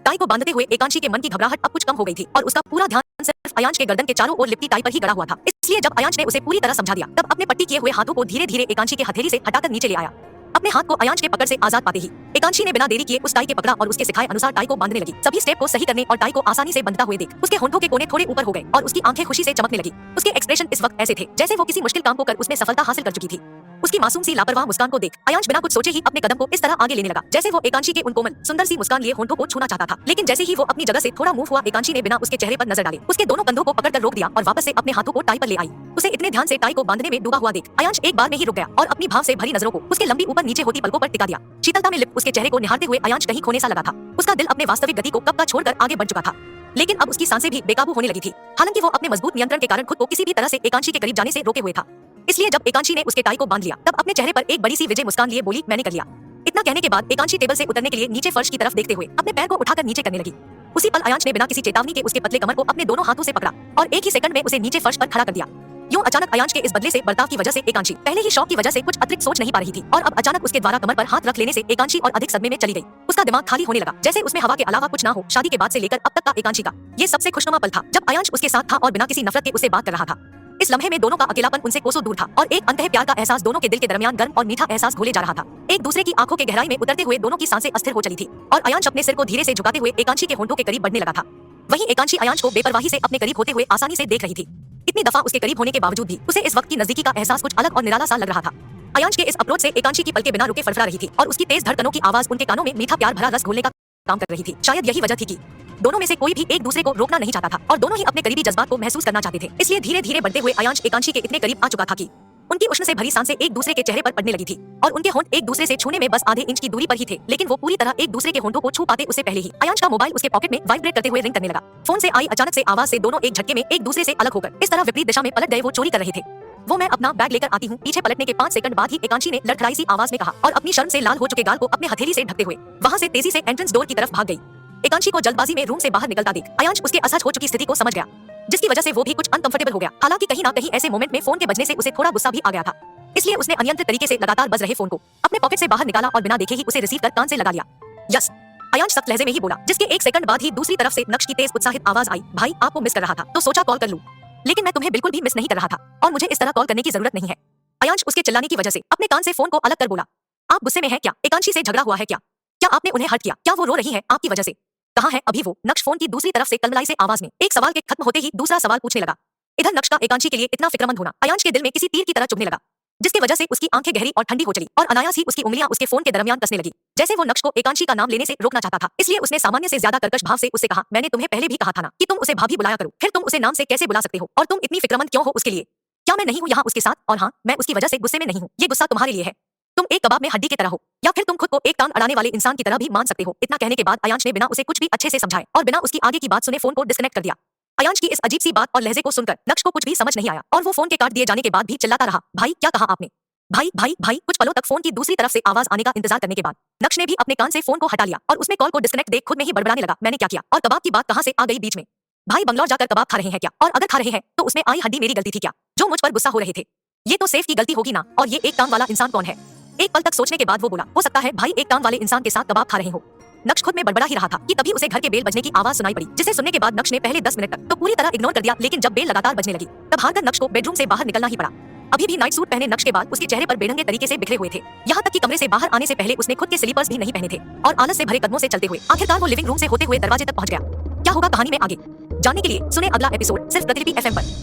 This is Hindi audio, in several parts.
टाई को बांधते हुए एकांशी के मन की घबराहट अब कुछ कम हो गई थी और उसका पूरा ध्यान सिर्फ अयांश के गर्दन के चारों ओर लिपटी टाई पर ही गड़ा हुआ था। इसलिए जब अयांश ने उसे पूरी तरह समझा दिया तब अपने पट्टी किए हुए हाथों को धीरे धीरे एकांशी के हथेली से हटाकर नीचे ले आया। अपने हाथ को अयांश के पकड़ से आजाद पाते ही एकांशी ने बिना देरी किए उस टाई के पकड़ा और उसके सिखाए अनुसार टाई को बांधने लगी। सभी स्टेप को सही करने और टाई को आसानी से बंधता हुए देख उसके होंठों के कोने थोड़े ऊपर हो गए और उसकी आंखें खुशी से चमकने लगी। उसके एक्सप्रेशन इस वक्त ऐसे थे जैसे वो किसी मुश्किल काम को कर उसमें सफलता हासिल कर चुकी थी। उसकी मासूम सी लापरवाह मुस्कान को देख अयांश बिना कुछ सोचे ही अपने कदम को इस तरह आगे लेने लगा जैसे वो एकांशी के उन कोमल सुंदर सी मुस्कान लिए होंठों को छूना चाहता था। लेकिन जैसे ही वो अपनी जगह से थोड़ा मूव हुआ एकांशी ने बिना उसके चेहरे पर नजर डाले उसके दोनों कंधों को पकड़कर रोक दिया और वापस से अपने हाथों को टाई पर ले आई। उसे इतने ध्यान से टाई को बांधने में डूबा हुआ देख अयांश एक बार में ही रुक गया और अपनी भाव से भरी नजरों को उसके लंबी ऊपर नीचे होती पलकों पर टिका दिया। शीतलता में लिप उसके चेहरे को निहारते हुए अयांश कहीं खोने सा लगा था। उसका दिल अपने वास्तविक गति को कब का छोड़कर आगे बढ़ चुका था, लेकिन अब उसकी सांसें भी बेकाबू होने लगी थी। हालांकि वो अपने मजबूत नियंत्रण के कारण खुद को किसी भी तरह से एकांशी के करीब जाने से रोके हुए था। इसलिए जब एकांशी ने उसके टाई को बांध लिया तब अपने चेहरे पर एक बड़ी सी विजय मुस्कान लिए बोली, मैंने कर लिया। इतना कहने के बाद एकांशी टेबल से उतरने के लिए नीचे फर्श की तरफ देखते हुए अपने पैर को उठाकर नीचे करने लगी। उसी पल अयांश ने बिना किसी चेतावनी के उसके पतले कमर को अपने दोनों हाथों से पकड़ा और एक ही सेकंड में उसे नीचे फर्श पर खड़ा कर दिया। यूं अचानक अयांश के इस बदले से बर्ताव की वजह से एकांशी पहले ही शौक की वजह से कुछ अतिरिक्त सोच नहीं पा रही थी और अब अचानक उसके द्वारा कमर पर हाथ रख लेने से एकांशी और अधिक सदमे में चली गई। उसका दिमाग खाली होने लगा जैसे उसमें हवा के अलावा कुछ ना हो। शादी के बाद से लेकर अब तक का एकांशी का ये सबसे खुशनुमा पल था जब अयांश उसके साथ था और बिना किसी नफरत के उससे बात कर रहा था। इस लम्हे में दोनों का अकेलापन उनसे कोसों दूर था और एक अंतः प्यार का एहसास दोनों के दिल के दरमियान गर्म और मीठा एहसास घोले जा रहा था। एक दूसरे की आंखों के गहराई में उतरते हुए दोनों की सांसें अस्थिर हो चली थी और अयांश अपने सिर को धीरे से झुकाते हुए एकांशी के होंठों के करीब बढ़ने लगा था। वहीं एकांशी अयांश को बेपरवाही से अपने करीब होते हुए आसानी से देख रही थी। इतनी दफा उसके करीब होने के बावजूद भी उसे इस वक्त की नजदीकी का एहसास कुछ अलग और निराला सा लग रहा था। अयांश के इस अप्रोच से एकांशी की पलकें बिना रुके फड़फड़ा रही थी और उसकी तेज धड़कनों की आवाज उनके कानों में मीठा प्यार भरा रस घोलने का काम कर रही थी। शायद यही वजह थी कि दोनों में से कोई भी एक दूसरे को रोकना नहीं चाहता था और दोनों ही अपने करीबी जज्बात को महसूस करना चाहते थे। इसलिए धीरे धीरे बढ़ते हुए अयांश एकांशी के इतने करीब आ चुका था कि उनकी उष्ण से भरी सांसें एक दूसरे के चेहरे पर पड़ने लगी थी और उनके होंठ एक दूसरे से छूने में बस आधे इंच की दूरी पर ही थे। लेकिन वो पूरी तरह एक दूसरे के होंठों को छू पाते उससे पहले ही अयांश का मोबाइल उसके पॉकेट में वाइब्रेट करते हुए रिंग करने लगा। फोन से आई अचानक से आवाज से दोनों एक झटके में एक दूसरे से अलग होकर इस तरह विपरीत दिशा में पलट गए। वो चोरी कर रहे थे। वो मैं अपना बैग लेकर आती हूँ। पीछे पलटने के 5 सेकंड बाद ही एकांशी ने लड़खड़ाई सी आवाज में कहा और अपनी शर्म से लाल हो चुके गाल को अपने हथेली से ढकते हुए वहाँ से तेजी से एंट्रेंस डोर की तरफ भाग गई। एकांशी को जल्दबाजी में रूम से बाहर निकलता देख अयांश उसके असहज हो चुकी स्थिति को समझ गया, जिसकी वजह से वो भी कुछ अनकंफर्टेबल हो गया। हालांकि कहीं ना कहीं ऐसे मोमेंट में फोन के बजने से उसे थोड़ा गुस्सा भी आ गया था। इसलिए उसने अनियंत्रित तरीके से लगातार बज रहे फोन को अपने पॉकेट से बाहर निकाला और बिना देखे ही उसे रिसीव कर कान से लगा लिया। यस, अयांश सख्त लहजे में ही बोला, जिसके 1 सेकंड बाद ही दूसरी तरफ से नक्श की तेज उत्साहित आवाज आई, भाई आपको मिस कर रहा था तो सोचा कॉल कर लूं, लेकिन मैं तुम्हें बिल्कुल भी मिस नहीं कर रहा था और मुझे इस तरह कॉल करने की जरूरत नहीं है। अयांश उसके चिल्लाने की वजह से अपने कान से फोन को अलग कर बोला, आप गुस्से में हैं क्या? एकांशी से झगड़ा हुआ है क्या? क्या आपने उन्हें हर्ट किया? क्या वो रो रही है आपकी वजह से? कहाँ है अभी वो? नक्श फोन की दूसरी तरफ से कलमलाई से आवाज में एक सवाल के खत्म होते ही दूसरा सवाल पूछने लगा। इधर नक्श का एकांशी के लिए इतना फिक्रमंद होना अयांश के दिल में किसी तीर की तरह चुभने लगा, जिसकी वजह से उसकी आंखें गहरी और ठंडी हो चली और अनायास ही उसकी उंगलियां उसके फोन के दरमियान कसने लगी जैसे वो नक्श को एकांशी का नाम लेने से रोकना चाहता था। इसलिए उसने सामान्य से ज्यादा कर्कश भाव से उससे कहा, मैंने तुम्हें पहले भी कहा था ना कि तुम उसे भाभी बुलाया करो, फिर तुम उसे नाम से कैसे बुला सकते हो और तुम इतनी फिक्रमंद क्यों हो उसके लिए? क्या मैं नहीं हूँ यहाँ उसके साथ? और हाँ, मैं उसकी वजह से गुस्से में नहीं हूँ। ये गुस्सा तुम्हारे लिए है। तुम एक कबाब में हड्डी की तरह हो या फिर तुम खुद को एक टांग अड़ाने वाले इंसान की तरह भी मान सकते हो। इतना कहने के बाद अयांश ने बिना उसे कुछ भी अच्छे से समझाए और बिना उसकी आगे की बात सुने फोन को डिस्कनेक्ट कर दिया। अयांश की इस अजीब सी बात और लहजे को सुनकर नक्श को कुछ भी समझ नहीं आया और वो फोन के काट दिए जाने के बाद भी चिल्लाता रहा, भाई क्या कहा आपने? भाई भाई भाई। कुछ पलों तक फोन की दूसरी तरफ से आवाज आने का इंतजार करने के बाद नक्श ने भी अपने कान से फोन को हटा लिया और उसमें कॉल को डिस्कनेक्ट देख खुद में ही बड़बड़ाने लगा, मैंने क्या किया और कबाब की बात कहां से आ गई बीच में? भाई बंगलौर जाकर कबाब खा रहे हैं क्या? और अगर खा रहे हैं तो उसमें आई हड्डी मेरी गलती थी क्या जो मुझ पर गुस्सा हो रहे थे? ये तो सेफ की गलती होगी ना। और ये एक टांग वाला इंसान कौन है? एक पल तक सोचने के बाद वो बोला, हो सकता है भाई एक टांग वाले इंसान के साथ कबाब खा रहे हो। नक्श खुद में बड़बड़ा ही रहा था कि तभी उसे घर के बेल बजने की आवाज सुनाई पड़ी, जिसे सुनने के बाद नक्श ने पहले 10 मिनट तक तो पूरी तरह इग्नोर कर दिया, लेकिन जब बेल लगातार बजने लगी तब हारकर नक्श को बेडरूम से बाहर निकलना ही पड़ा। अभी भी नाइट सूट पहने नक्श के बाल उसके चेहरे पर बेढंगे तरीके से बिखरे हुए थे। यहाँ तक कि कमरे से बाहर आने से पहले उसने खुद के स्लीपर्स भी नहीं पहने थे और आलस से भरे कदमों से चलते हुए आखिरकार वो लिविंग रूम से होते हुए दरवाजे तक पहुंच गया। क्या होगा कहानी में आगे जानने के लिए सुने अगला एपिसोड सिर्फ प्रतिलिपि FM पर।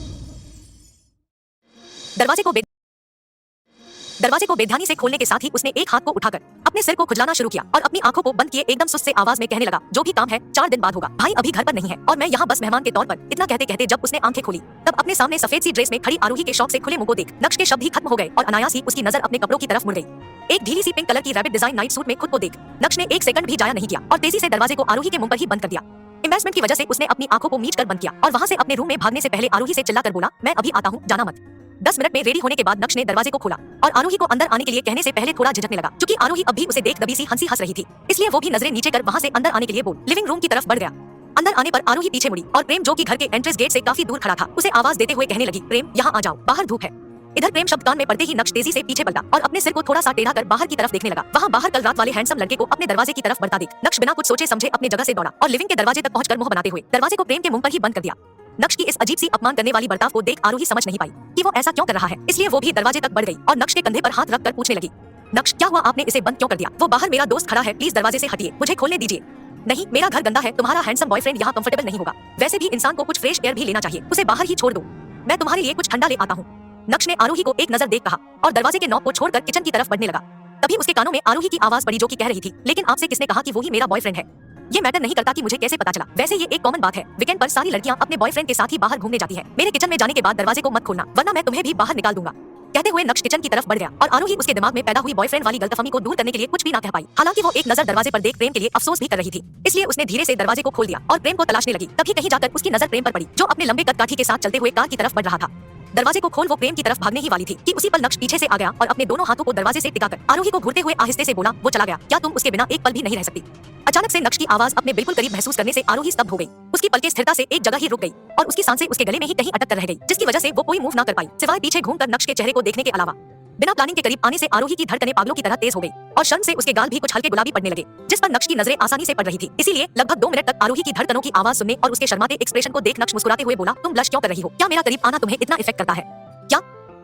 दरवाजे को बेध्यानी से खोलने के साथ ही उसने एक हाथ को उठाकर अपने सिर को खुजलाना शुरू किया और अपनी आंखों को बंद किए एकदम सुस्त से आवाज में कहने लगा, जो भी काम है 4 दिन बाद होगा। भाई अभी घर पर नहीं है और मैं यहाँ बस मेहमान के तौर पर। इतना कहते कहते जब उसने आंखें खोली तब अपने सामने सफेद सी ड्रेस में खड़ी आरोही के शौक से खुले मुंह को देख नक्श के शब्द ही खत्म हो गए और अनायास ही उसकी नजर अपने कपड़ों की तरफ मुड़ गई। एक ढीली सी पिंक कलर की रैबिट डिजाइन नाइट सूट में खुद को देख नक्श ने 1 सेकंड भी जाया नहीं किया और तेजी से दरवाजे को आरोही के मुंह पर ही बंद कर दिया। इन्वेस्टमेंट की वजह से उसने अपनी आंखों को मीच कर बंद किया और वहां से अपने रूम में भागने से पहले आरोही से चिल्लाकर बोला, मैं अभी आता हूँ, जाना मत। 10 मिनट में रेडी होने के बाद नक्श ने दरवाजे को खोला और आरोही को अंदर आने के लिए कहने से पहले थोड़ा झिझकने लगा, क्योंकि आरोही अब भी उसे देख दबी सी हंसी हंस रही थी। इसलिए वो भी नजरें नीचे कर वहां से अंदर आने के लिए बोल लिविंग रूम की तरफ बढ़ गया। अंदर आने पर आरोही पीछे मुड़ी और प्रेम जो कि घर के एंट्रेंस गेट से काफी दूर खड़ा था उसे आवाज देते हुए कहने लगी, प्रेम यहाँ आ जाओ, बाहर धूप है। इधर प्रेम शब्द कान में पड़ते ही नक्श तेजी से पीछे पलटा और अपने सिर को थोड़ा सा टेढ़ा कर बाहर की तरफ देखने लगा। वहाँ बाहर कल रात वाले हैंडसम लड़के को अपने दरवाजे की तरफ बढ़ता देख नक्श बिना कुछ सोचे समझे अपनी जगह से दौड़ा और लिविंग के दरवाजे तक पहुंचकर मुंह बनाते हुए दरवाजे को प्रेम के मुंह पर ही बंद कर दिया। नक्श की इस अजीब सी अपमान करने वाली बर्ताव को देख आरोही समझ नहीं पाई कि वो ऐसा क्यों कर रहा है, इसलिए वो भी दरवाजे तक बढ़ गई और नक्श के कंधे पर हाथ रखकर पूछने लगी, नक्श क्या हुआ, आपने इसे बंद क्यों कर दिया? वो बाहर मेरा दोस्त खड़ा है, प्लीज दरवाजे से हटिए, मुझे खोलने दीजिए। नहीं, मेरा घर गंदा है, तुम्हारा हैंडसम बॉयफ्रेंड यहाँ कंफर्टेबल नहीं होगा। वैसे भी इंसान को कुछ फ्रेश एयर भी लेना चाहिए, उसे बाहर ही छोड़ दो, मैं तुम्हारे लिए कुछ ठंडा ले आता हूँ। नक्श ने आरोही को एक नजर देख कहा और दरवाजे के नॉब को छोड़कर किचन की तरफ बढ़ने लगा। तभी उसके कानों में आरोही की आवाज पड़ी जो कि कह रही थी, लेकिन आपसे किसने कहा कि वो ही मेरा बॉयफ्रेंड है? ये मैटर नहीं करता कि मुझे कैसे पता चला, वैसे ये एक कॉमन बात है, वीकेंड पर सारी लड़कियां अपने बॉयफ्रेंड के साथ ही बाहर घूमने जाती है। मेरे किचन में जाने के बाद दरवाजे को मत खोलना, वरना मैं तुम्हें भी बाहर निकाल दूंगा। कहते हुए नक्श किचन की तरफ बढ़ गया और आरोही उसके दिमाग में पैदा हुई बॉयफ्रेंड वाली गलतफहमी को दूर करने के लिए कुछ भी ना कह पाई। हालांकि वो एक नजर दरवाजे पर देख प्रेम के लिए अफसोस भी कर रही थी, इसलिए उसने धीरे से दरवाजे को खोल दिया और प्रेम को तलाशने लगी। तभी कहीं जाकर उसकी नजर प्रेम पर पड़ी जो अपने लंबे कद काठी के साथ चलते हुए कार की तरफ बढ़ रहा था। दरवाजे को खोल वो प्रेम की तरफ भागने ही वाली थी कि उसी पल नक्श पीछे से आ गया और अपने दोनों हाथों को दरवाजे से टिकाकर आरोही को घूरते हुए आहिस्ते से बोला, वो चला गया, क्या तुम उसके बिना एक पल भी नहीं रह सकती? अचानक से नक्श की आवाज अपने बिल्कुल करीब महसूस करने से आरोही स्तब्ध हो गई। उसकी पलकें स्थिरता से एक जगह ही रुक गई और उसकी सांसें उसके गले में ही कहीं अटक कर रह गई, जिसकी वजह से वो कोई मूव ना कर पाई सिवाय पीछे घूमकर नक्श के चेहरे को देखने के अलावा। बिना प्लानिंग के करीब आने से आरोही की धड़कनें पागलों की तरह तेज हो गई और शर्म से उसके गाल भी कुछ हल्के गुलाबी पड़ने लगे, जिस पर नक्श की नजरें आसानी से पड़ रही थी। इसीलिए लगभग 2 मिनट तक आरोही की धड़कनों की आवाज सुनने और उसके शर्माते एक्सप्रेशन को देख नक्श मुस्कुराते हुए बोला, तुम ब्लश क्यों कर रही हो? क्या मेरा करीब आना तुम्हें इतना इफेक्ट करता है क्या?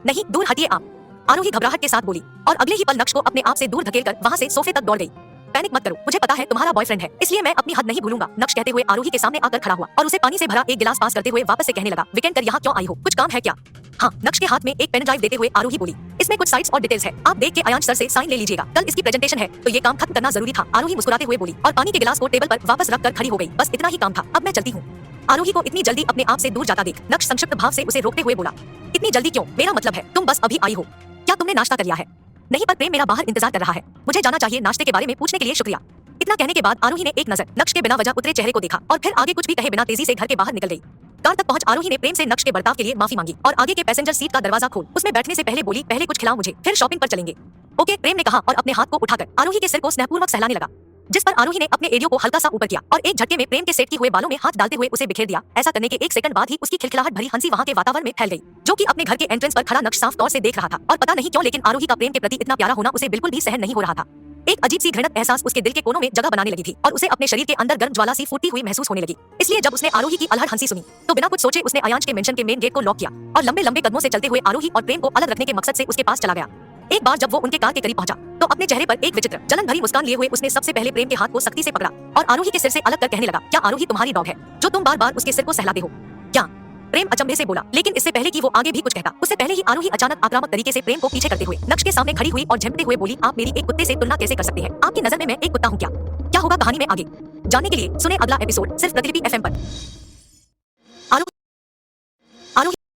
नहीं, दूर हटिए आप, आरोही घबराहट के साथ बोली और अगले ही पल नक्श को अपने आप से दूर धकेलकर वहां से सोफे तक दौड़ गई। पैनिक मत करो, मुझे पता है तुम्हारा बॉयफ्रेंड है, इसलिए मैं अपनी हद नहीं भूलूंगा, नक्श कहते हुए आरोही के सामने आकर खड़ा हुआ और उसे पानी से भरा एक गिलास पास करते हुए वापस से कहने लगा, वीकेंड कर यहाँ क्यों आई हो, कुछ काम है क्या? हाँ, नक्श के हाथ में एक पेन ड्राइव देते हुए आरोही बोली, इसमें कुछ साइट्स और डिटेल्स है, आप देख के अयांश सर से साइन ले लीजिएगा, कल इसकी प्रेजेंटेशन है तो ये काम खत्म करना जरूरी था। आरोही मुस्कुराते हुए बोली और पानी के गिलास को टेबल पर वापस रखकर खड़ी हो गई, बस इतना ही काम था, अब मैं चलती हूँ। आरोही को इतनी जल्दी अपने आप से दूर जाता देख नक्श संक्षिप्त भाव से उसे रोकते हुए बोला, इतनी जल्दी क्यों? मेरा मतलब है तुम बस अभी आई हो, क्या तुमने नाश्ता कर लिया है? नहीं, पर प्रेम मेरा बाहर इंतजार कर रहा है, मुझे जाना चाहिए, नाश्ते के बारे में पूछने के लिए शुक्रिया। इतना कहने के बाद आरोही ने एक नजर नक्श के बिना वजह उतरे चेहरे को देखा और फिर आगे कुछ भी कहे बिना तेजी से घर के बाहर निकल गई। कार तक पहुंच आरोही ने प्रेम से नक्श के बर्ताव के लिए माफी मांगी और आगे के पैसेंजर सीट का दरवाजा खोल उसमें बैठने से पहले बोली, पहले कुछ खिलाओ मुझे, फिर शॉपिंग पर चलेंगे। ओके, प्रेम ने कहा और अपने हाथ को उठाकर आरोही के सिर को स्नेहपूर्वक सहलाने लगा, जिस पर आरोही ने अपने एड़ियों को हल्का सा ऊपर किया और एक झटके में प्रेम के सेट किए हुए बालों में हाथ डालते हुए उसे बिखेर दिया। ऐसा करने के 1 सेकंड बाद ही उसकी खिलखिलाहट भरी हंसी वहां के वातावरण में फैल गई, जो कि अपने घर के एंट्रेंस पर खड़ा नक्श साफ तौर से देख रहा था और पता नहीं क्यों लेकिन आरोही का प्रेम के प्रति इतना प्यारा होना उसे बिल्कुल भी सहन नहीं हो रहा था। एक अजीब सी घृणित एहसास उसके दिल के कोनों में जगह बनाने लगी थी और उसे अपने शरीर के अंदर गर्म ज्वाला सी फूटती हुई महसूस होने लगी। इसलिए जब उसने आरोही की अलहड़ हंसी सुनी तो बिना कुछ सोचे उसने अयांश के मेंशन के मेन गेट को लॉक किया और लंबे लंबे कदमों से चलते हुए आरोही और प्रेम को अलग रखने के मकसद से उसके पास चला गया। एक बार जब वो उनके कार के करीब पहुंचा तो अपने चेहरे पर एक विचित्र जलन भरी मुस्कान लिए हुए उसने सबसे पहले प्रेम के हाथ को सख्ती से पकड़ा और आरोही के सिर से अलग कर कहने लगा, क्या आरोही तुम्हारी डॉग है जो तुम बार बार उसके सिर को सहलाते हो क्या? प्रेम अचंभे से बोला, लेकिन इससे पहले कि वो आगे भी कुछ कहता उससे पहले ही आरोही अचानक आक्रामक तरीके से प्रेम को पीछे करते हुए नक्श के सामने खड़ी हुई और झपटते हुए बोली, आप मेरी एक कुत्ते से तुलना कैसे कर सकते हैं? आपकी नजर में मैं एक कुत्ता हूँ क्या? क्या होगा कहानी में आगे जानने के लिए सुने अगला एपिसोड सिर्फ प्रतिलिपि FM पर।